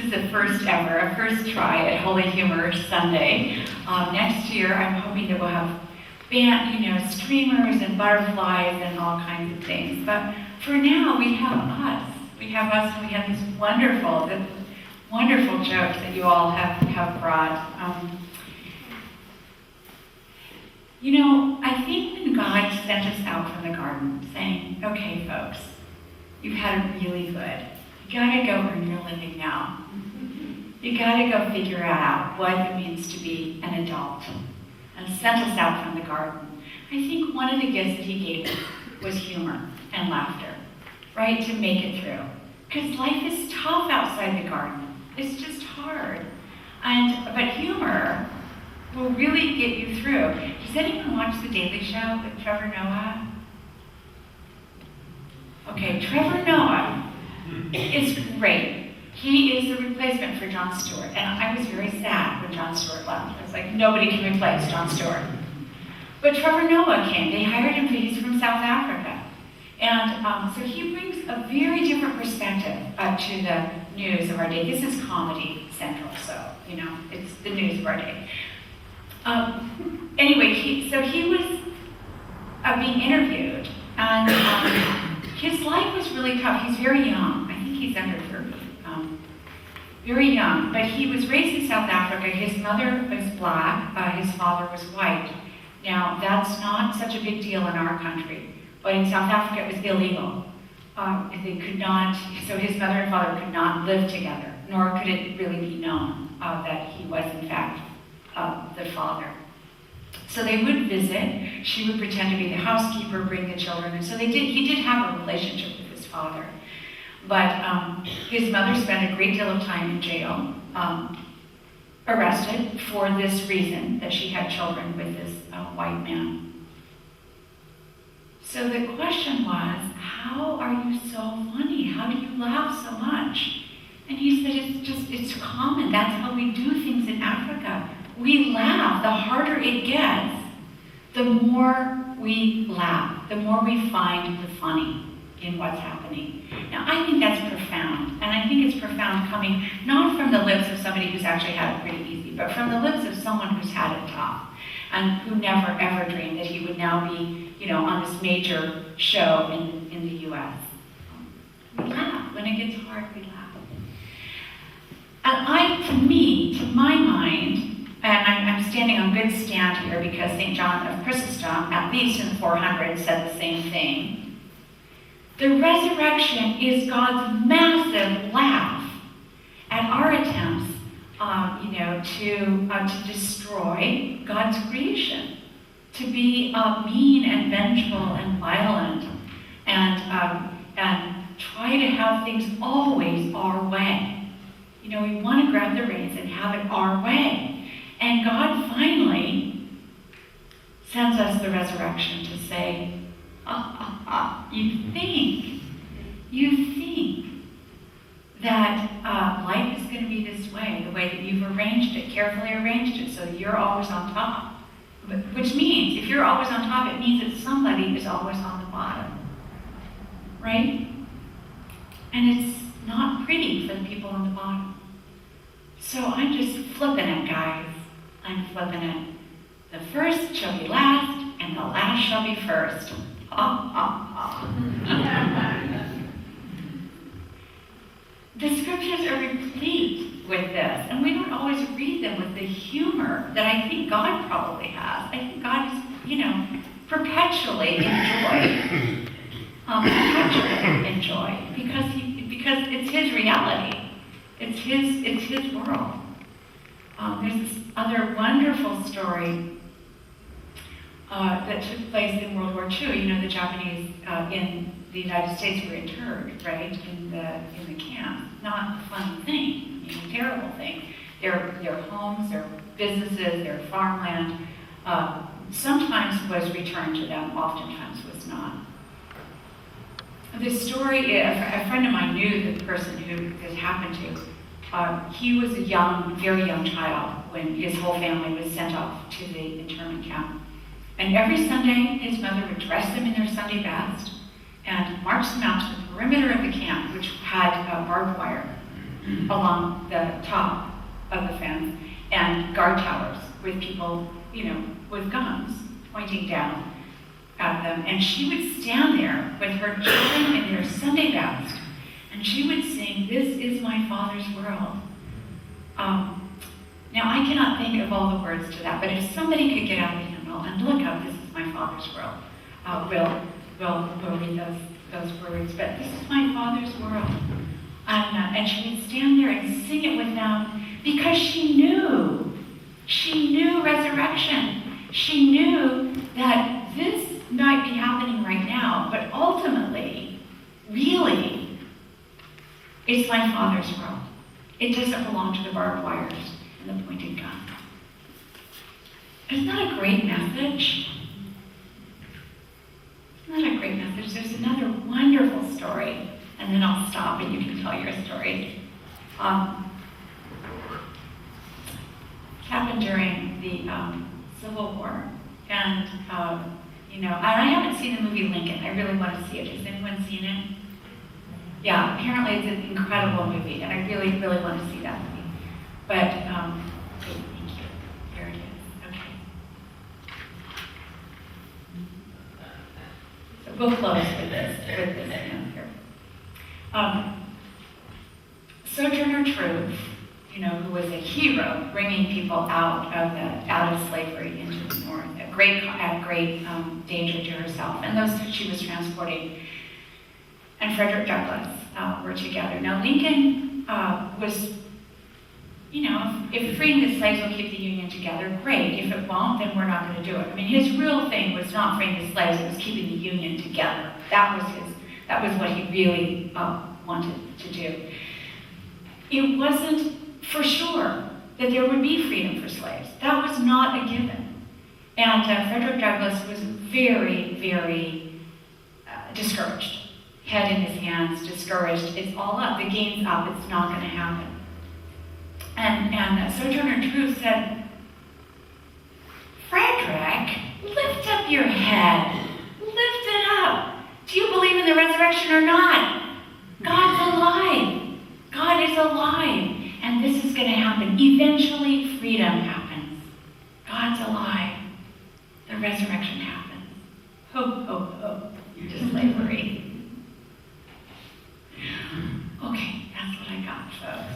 is the first ever, a first try at Holy Humor Sunday. Next year, I'm hoping that we'll have streamers and butterflies and all kinds of things. But for now, we have us. We have us, and we have these wonderful jokes that you all have brought. I think when God sent us out from the garden, saying, "Okay, folks, you've had it really good. You gotta go earn your living now. You gotta go figure out what it means to be an adult," and sent us out from the garden. I think one of the gifts that he gave us was humor and laughter, right, to make it through. Because life is tough outside the garden. It's just hard. But humor will really get you through. Does anyone watch The Daily Show with Trevor Noah? Okay, Trevor Noah is great. He is the replacement for Jon Stewart. And I was very sad when Jon Stewart left. I was like, nobody can replace Jon Stewart. But Trevor Noah came. They hired him because he's from South Africa. And so he brings a very different perspective to the news of our day. This is Comedy Central, so, it's the news of our day. Anyway, he was being interviewed, and his life was really tough. He's very young. I think he's under 30. Very young, but he was raised in South Africa. His mother was black, his father was white. Now, that's not such a big deal in our country, but in South Africa it was illegal. They could not, so his mother and father could not live together, nor could it really be known that he was in fact the father. So they would visit. She would pretend to be the housekeeper, bring the children, and so he did have a relationship with his father. But his mother spent a great deal of time in jail, arrested for this reason, that she had children with this white man. So the question was, how are you so funny? How do you laugh so much? And he said, it's common. That's how we do things in Africa. We laugh. The harder it gets, the more we laugh, the more we find the funny in what's happening. Now, I think that's profound. And I think it's profound coming not from the lips of somebody who's actually had it pretty easy, but from the lips of someone who's had it tough and who never ever dreamed that he would now be, on this major show in the U.S. We laugh. When it gets hard, we laugh. And to my mind, and I'm standing on good stand here because St. John of Chrysostom, at least in the 400s, said the same thing. The resurrection is God's massive laugh at our attempts, to destroy God's creation, to be mean and vengeful and violent, and try to have things always our way. We want to grab the reins and have it our way. And God finally sends us the resurrection to say, you think that life is going to be this way, the way that you've arranged it, carefully arranged it, so that you're always on top. Which means, if you're always on top, it means that somebody is always on the bottom. Right? And it's not pretty for the people on the bottom. So I'm just flipping it, guys. I'm flipping it. The first shall be last, and the last shall be first. The scriptures are replete with this, and we don't always read them with the humor that I think God probably has. I think God is, perpetually enjoy, because it's His reality. It's His world. There's this other wonderful story that took place in World War II. The Japanese in the United States were interred, right, in the camp. Not a fun thing. A terrible thing. Their homes, their businesses, their farmland, sometimes was returned to them, oftentimes was not. The story, a friend of mine knew the person who this happened to. He was a very young child when his whole family was sent off to the internment camp. And every Sunday, his mother would dress them in their Sunday best and march them out to the perimeter of the camp, which had barbed wire. along the top of the fence, and guard towers with people, with guns pointing down at them. And she would stand there with her children in their Sunday best, and she would sing, "This is my Father's world." Now, I cannot think of all the words to that, but if somebody could get out the hymnal and look up "This is my Father's world," we'll read those words. But this is my Father's world. And she would stand there and sing it with them because she knew resurrection. She knew that this might be happening right now, but ultimately, really, it's my Father's world. It doesn't belong to the barbed wires and the pointed gun. Isn't that a great message? Isn't that a great message? There's another wonderful story, and then I'll stop and you can tell your story. It happened during the Civil War, and and I haven't seen the movie Lincoln. I really want to see it. Has anyone seen it? Yeah, apparently it's an incredible movie, and I really, really want to see that movie. But, okay, thank you. Here it is. Okay. So we'll close with this here. Sojourner Truth, who was a hero, bringing people out of slavery into the North at great danger to herself, and those that she was transporting, and Frederick Douglass were together. Now, Lincoln was, if freeing the slaves will keep the Union together, great. If it won't, then we're not going to do it. I mean, his real thing was not freeing the slaves; it was keeping the Union together. That was what he really wanted to do. It wasn't for sure that there would be freedom for slaves. That was not a given. And Frederick Douglass was very, very discouraged. Head in his hands, discouraged. It's all up. The game's up. It's not going to happen. And Sojourner Truth said, "Frederick, lift up your head. Lift it up. Do you believe in the resurrection or not? God's alive. God is alive. And this is going to happen. Eventually, freedom happens. God's alive. The resurrection happens. Ho, ho, ho, to slavery." Okay, that's what I got, folks.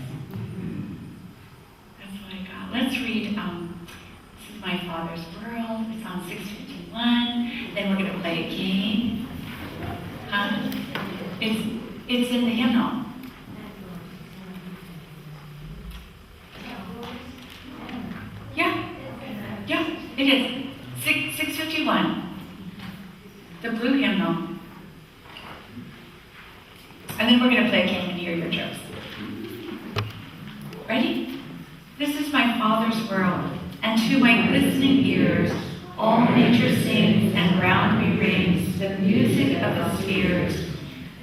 That's what I got. Let's read, this is my Father's world. It's on 651. Then we're going to play a game. It's in the hymnal. Yeah, it is. 651. The blue hymnal. And then we're going to play a game and hear your jokes. Ready? This is my Father's world, and to my listening ears, all nature sings and round me rings the music of the spheres.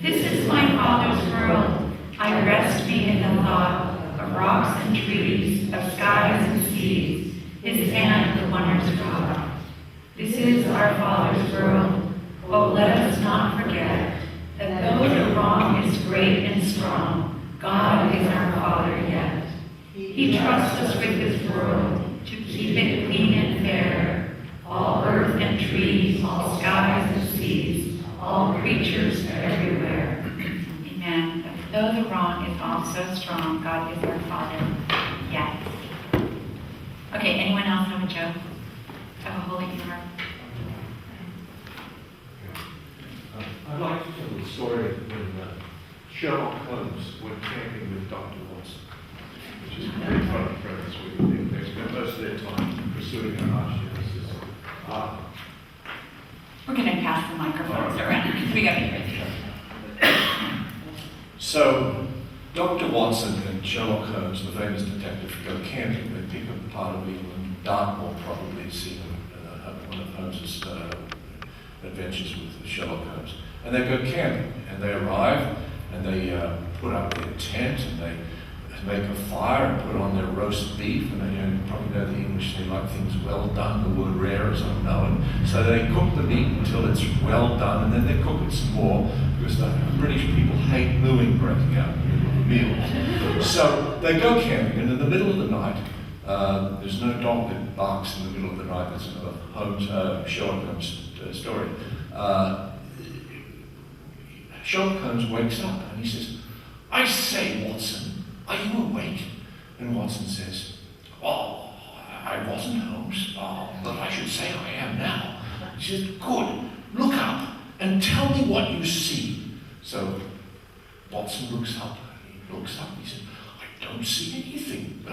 This is my Father's world. I rest me in the thought of rocks and trees, of skies and seas, his hand the wonders wrought. This is our Father's world. Oh, let us not forget that though the wrong is great and strong, God is our Father yet. He trusts us with his world to keep it clean and fair. All earth and trees, all skies and seas, all creatures everywhere. Amen. Though the wrong is all so strong, God is our Father yet. Okay, anyone else have a joke? Have a holy humor? I'd like to tell the story of when Sherlock Holmes went camping with Dr. Watson, which is a very funny premise where they spent most of their time pursuing an archaeologist. We're going to pass the microphones around because we got to hear it. So, Dr. Watson and Sherlock Holmes, the famous detective, go camping. They pick up a part of England, Dartmoor probably, seen one of Holmes's adventures with Sherlock Holmes. And they go camping, and they arrive, and they put up their tent, and they make a fire and put on their roast beef, and you probably know the English, they like things well done, the word rare is unknown. So they cook the meat until it's well done, and then they cook it some more, because the British people hate mooing breaking out in the middle of the meal. So they go camping, and in the middle of the night, there's no dog that barks in the middle of the night. That's another Sherlock Holmes story. Sherlock Holmes wakes up and he says, "I say, Watson, are you awake?" And Watson says, "Oh, I wasn't, Holmes, but I should say I am now." He says, "Good, look up and tell me what you see." So Watson looks up, and he says, "I don't see anything,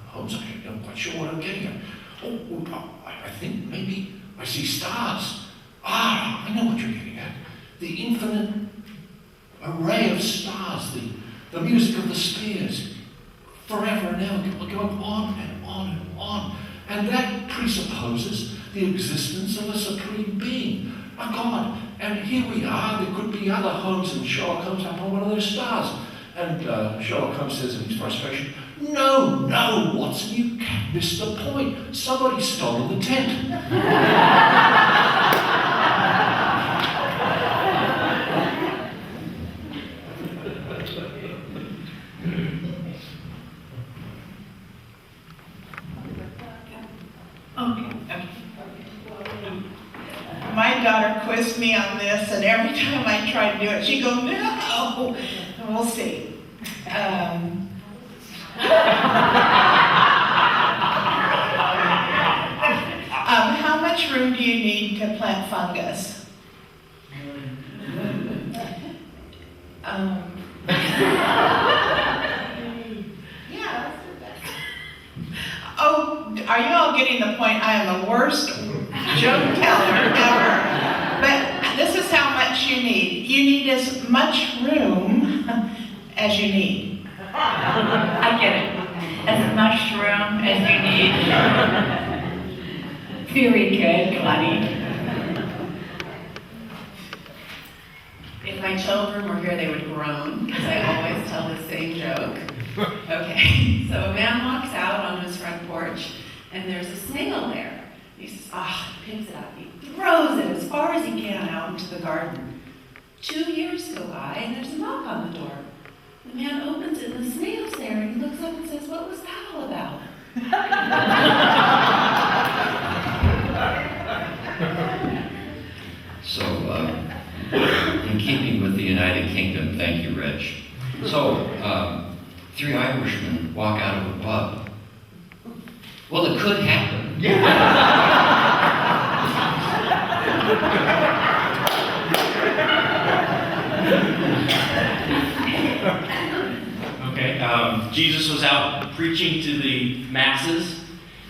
Holmes, I'm not quite sure what I'm getting at. Oh, I think maybe I see stars. Ah, I know what you're getting at. The infinite array of stars, the music of the spheres, forever and ever, going on and on and on. And that presupposes the existence of a supreme being, a God. And here we are, there could be other Holmes, and Sherlock Holmes up on one of those stars." And Sherlock Holmes says in his frustration, "No, Watson, you can't miss the point. Somebody's stolen the tent." My daughter quizzed me on this, and every time I try to do it, she goes, "No." We'll see. How much room do you need to plant fungus? Yeah. Oh, are you all getting the point? I am the worst joke teller ever. But this is how much you need. You need as much room as you need. I get it. As much room as you need. Very good, Connie. If my children were here, they would groan, because I always tell the same joke. Okay, so a man walks out onto his front porch, and there's a snail there. He says, he picks it up. He throws it as far as he can out into the garden. 2 years go by, and there's a knock on the door. The man opens it, and the snail's there, and he looks up and says, "What was that all about?" So, in keeping with the United Kingdom, thank you, Rich. So, 3 Irishmen walk out of a pub. Well, it could happen. Okay, Jesus was out preaching to the masses,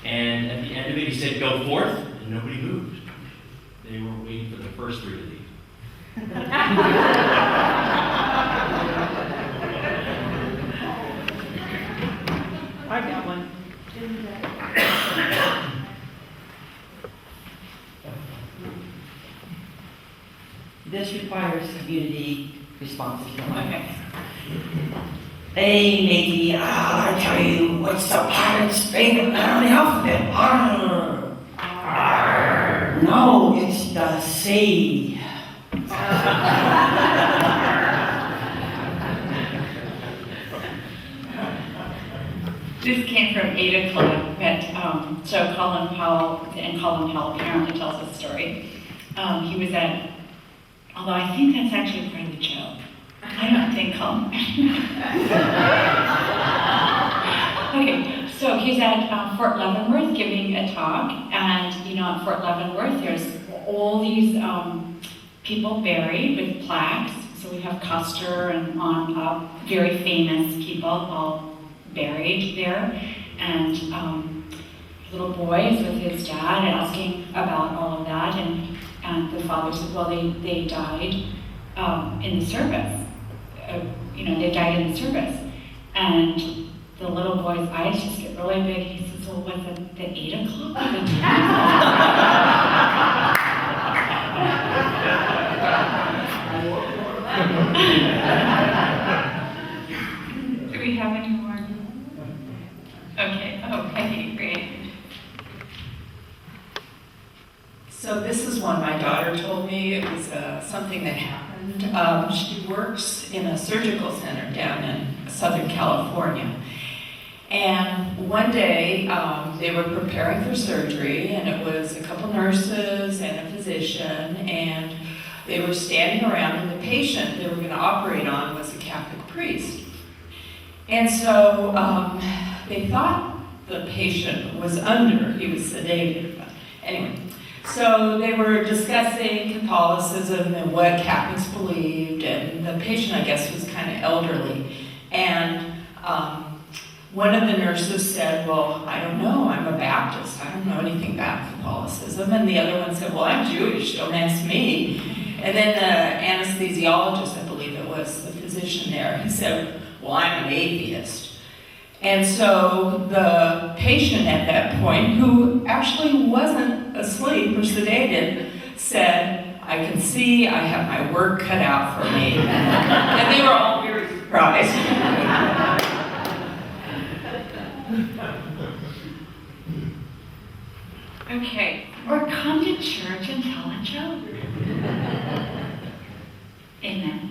and at the end of it, he said, "Go forth," and nobody moved. They were waiting for the first 3 to leave. I got one. This requires community responsibility. Okay. Hey, matey, I tell you, what's the pirate's favorite letter of the alphabet? R. R. No, it's the C. This came from Ada Club, so Colin Powell apparently tells a story. He was at, although I think that's actually part of the joke. I don't think Colin. Okay, so he's at Fort Leavenworth giving a talk, and at Fort Leavenworth there's all these people buried with plaques. So we have Custer and on up, very famous people all buried there, and little boys with his dad asking about all of that, and the father said, well, they died in the service. They died in the service. And the little boy's eyes just get really big. He says, well, was it the 8 o'clock or the 10 o'clock? Do we have any more? Okay, great. So this is one my daughter told me. It was something that happened and she works in a surgical center down in Southern California. And one day, they were preparing for surgery, and it was a couple nurses and a physician, and they were standing around, and the patient they were going to operate on was a Catholic priest. And so they thought the patient was under, he was sedated. But anyway, so they were discussing Catholicism and what Catholics believed, and the patient, I guess, was kind of elderly. And one of the nurses said, well, I don't know, I'm a Baptist, I don't know anything about Catholicism. And the other one said, well, I'm Jewish, don't ask me. And then the anesthesiologist, I believe it was, the physician there, he said, well, I'm an atheist. And so the patient at that point, who actually wasn't asleep or sedated, said, I can see I have my work cut out for me. And they were all very surprised. Okay, or come to church and tell a joke. Amen.